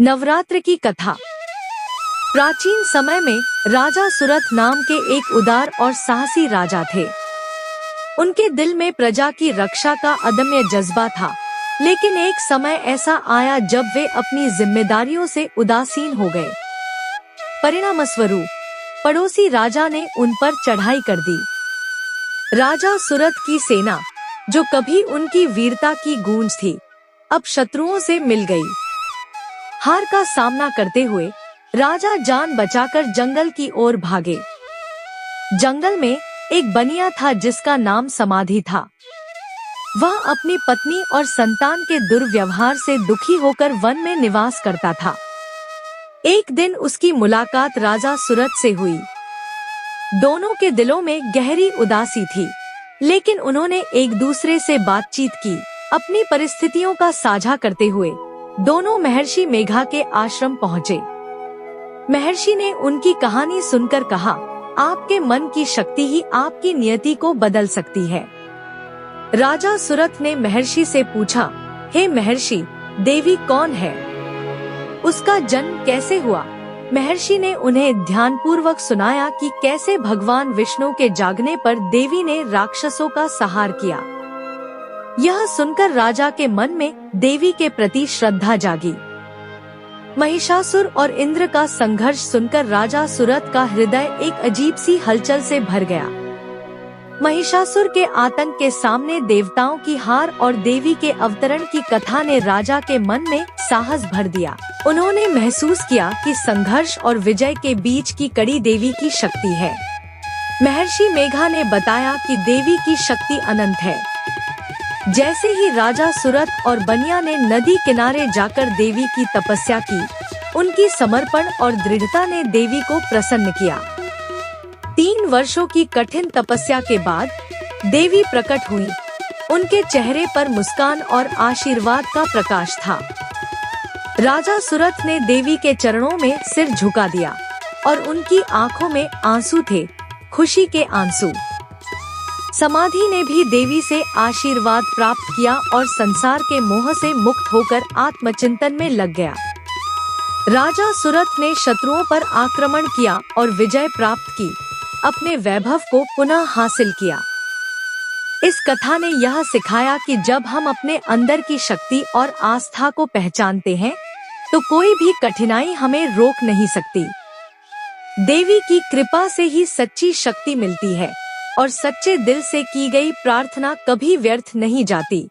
नवरात्र की कथा। प्राचीन समय में राजा सुरथ नाम के एक उदार और साहसी राजा थे। उनके दिल में प्रजा की रक्षा का अदम्य जज्बा था, लेकिन एक समय ऐसा आया जब वे अपनी जिम्मेदारियों से उदासीन हो गए। परिणामस्वरूप पड़ोसी राजा ने उन पर चढ़ाई कर दी। राजा सुरथ की सेना, जो कभी उनकी वीरता की गूंज थी, अब शत्रुओं से मिल गई। हार का सामना करते हुए राजा जान बचाकर जंगल की ओर भागे। जंगल में एक बनिया था जिसका नाम समाधि था। वह अपनी पत्नी और संतान के दुर्व्यवहार से दुखी होकर वन में निवास करता था। एक दिन उसकी मुलाकात राजा सुरथ से हुई। दोनों के दिलों में गहरी उदासी थी, लेकिन उन्होंने एक दूसरे से बातचीत की। अपनी परिस्थितियों का साझा करते हुए दोनों महर्षि मेघा के आश्रम पहुँचे। महर्षि ने उनकी कहानी सुनकर कहा, आपके मन की शक्ति ही आपकी नियति को बदल सकती है। राजा सुरथ ने महर्षि से पूछा, हे महर्षि, देवी कौन है? उसका जन्म कैसे हुआ? महर्षि ने उन्हें ध्यानपूर्वक सुनाया कि कैसे भगवान विष्णु के जागने पर देवी ने राक्षसों का संहार किया। यह सुनकर राजा के मन में देवी के प्रति श्रद्धा जागी। महिषासुर और इंद्र का संघर्ष सुनकर राजा सुरथ का हृदय एक अजीब सी हलचल से भर गया। महिषासुर के आतंक के सामने देवताओं की हार और देवी के अवतरण की कथा ने राजा के मन में साहस भर दिया। उन्होंने महसूस किया कि संघर्ष और विजय के बीच की कड़ी देवी की शक्ति है। महर्षि मेघा ने बताया कि देवी की शक्ति अनंत है। जैसे ही राजा सुरथ और बनिया ने नदी किनारे जाकर देवी की तपस्या की, उनकी समर्पण और दृढ़ता ने देवी को प्रसन्न किया। 3 वर्षों की कठिन तपस्या के बाद देवी प्रकट हुई। उनके चेहरे पर मुस्कान और आशीर्वाद का प्रकाश था। राजा सुरथ ने देवी के चरणों में सिर झुका दिया और उनकी आंखों में आंसू थे, खुशी के आंसू। समाधि ने भी देवी से आशीर्वाद प्राप्त किया और संसार के मोह से मुक्त होकर आत्मचिंतन में लग गया। राजा सुरथ ने शत्रुओं पर आक्रमण किया और विजय प्राप्त की, अपने वैभव को पुनः हासिल किया। इस कथा ने यह सिखाया कि जब हम अपने अंदर की शक्ति और आस्था को पहचानते हैं, तो कोई भी कठिनाई हमें रोक नहीं सकती। देवी की कृपा से ही सच्ची शक्ति मिलती है और सच्चे दिल से की गई प्रार्थना कभी व्यर्थ नहीं जाती।